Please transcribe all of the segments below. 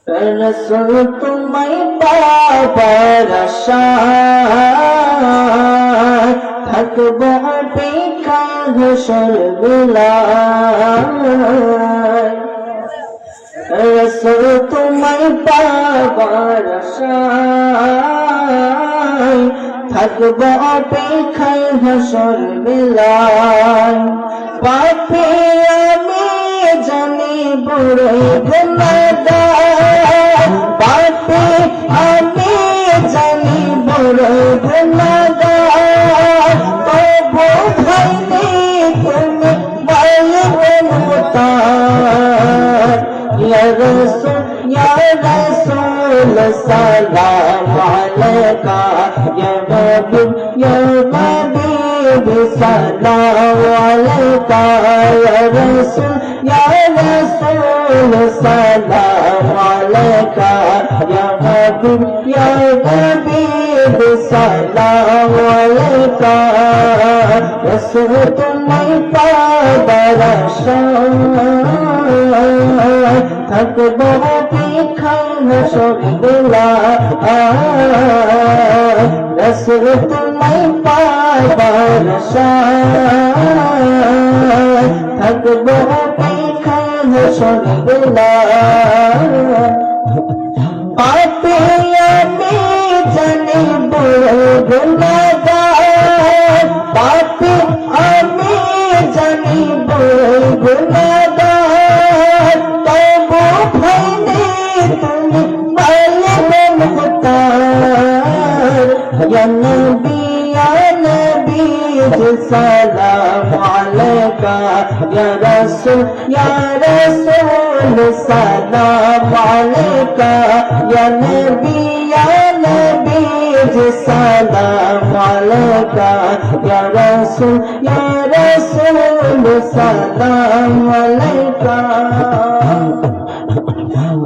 রসুল তোমায় পাবার আশায় থাকব অপেক্ষায় হাসর বেলায়। রসুল তোমায় পাবার আশায় থাকব অপেক্ষায় হাসর বেলায়। পাপী আমি জানি বড়ই গুনাহগার, পাপী আমি জানি বড়ই গুনাহগার, তবু ভাইনি তুমি বলবে মুতার। ইয়া রাসূল সালাম আলাইকা, ইয়া হাবিব সালাম আলাইকা, ইয়া রাসূল সালাম আলাইকা, ইয়া হাবিব সালাম আলাইকা। রাসূল তোমায় পাবার আশায় থাকব অপেক্ষায় হাসর বেলায়। রাসূল তোমায় পাবার আশায় থাকব অপেক্ষায় হাসর বেলায়। পাপী আমি জানি বড় গুনাহগার, পাপী আমি জানি বড় গুনাহগার, তবু ভাইনি তুমি বলবে মুতার। ইয়া নবী সালাম আলাইকা, ইয়া রাসূল সালাম আলাইকা, ইয়া নবী সালাম আলাইকা, ইয়া রাসূল সালাম আলাইকা।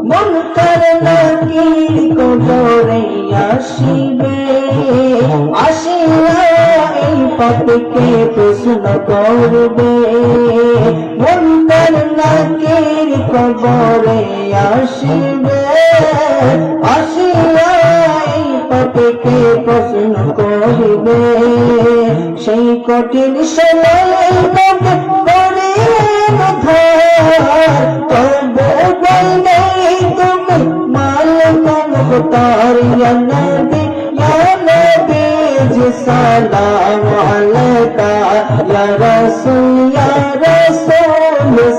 মুনকার নাকির কবরে আসিবে, আসিয়া এই পাপীকে প্রশ্ন করবে। মুনকার নাকির কবরে আসিবে, আসিয়া এই পাপীকে প্রশ্ন করবে। সেই কঠিন সময় নবী করিলেন ধার, তবু বললে তুমি মালিক মুখতার। ইয়া নবী সালাম আলাইকা, ইয়া রাসূল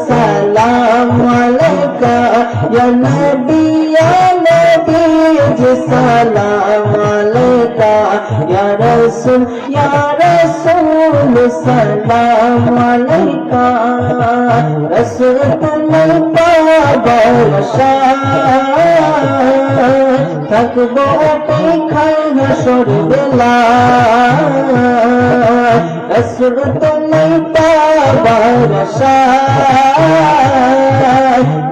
সালাম আলাইকা, ইয়া নবী সালাম আলাইকা, ইয়া রাসূল সালাম আলাইকা। রাসূল তোমায় পাবার আশায় থাকব অপেক্ষায় হাসর বেলায়। রাসূল তোমায় পাবার আশায়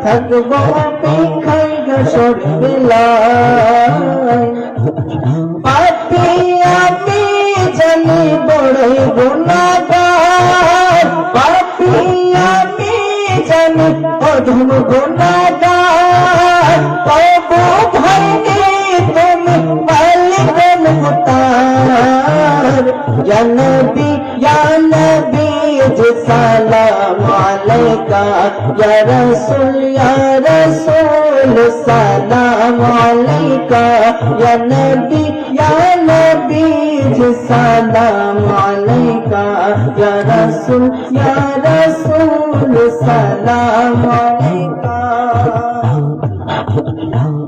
থাকব অপেক্ষায় হাসর বেলায়। পাপী আমি জানি বড়ই গুনাহগার, পাপী আমি জানি অধম গুনাহগার, তবু ভাইনি তুমি মালিক মুতার। ইয়া নবী সালাম আলাইকা, ইয়া রাসূল সালাম আলাইকা, ইয়া নবী সালাম আলাইকা, ইয়া রাসূল সালাম আলাইকা।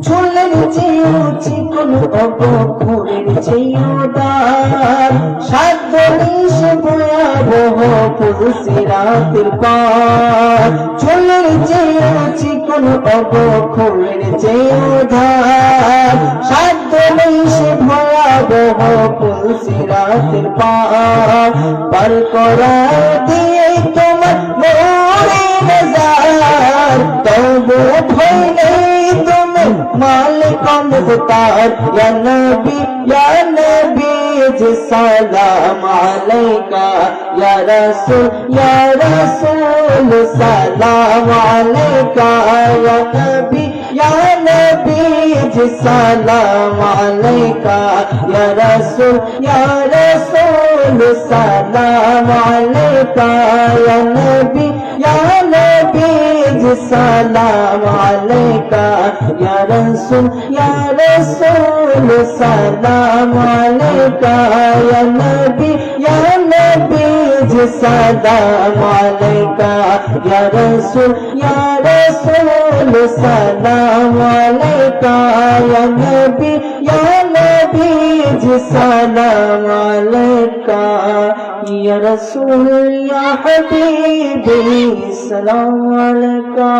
চুলের চেয়েও চিকন অবক্ষুরের চেয়েও দার, সাধ্য নিশে ভয়াবহ পুলসিরাতের পার। চুলের চেয়েও চিকন অবক্ষুরের চেয়েও ধার, সাধ্য নিশে ভয়াবহ পুলসিরাতের পার। পার করা দিয়ে তোমার মোরে নজার, তবু ভয় নেই তুমি মালিক মুখতার। ইয়া নবী সালাম আলাইকা, ইয়া রাসূল সালাম আলাইকা, ইয়া নবী जी सलाम अलैका या रसूल सलाम अलैका या नबी जी सलाम अलैका या रसूल सलाम अलैका या नबी जी सलाम अलैका या रसूल सलाम अलैका या नबी जी सलाम अलैका या रसूल या हबीबी सलाम अलैका।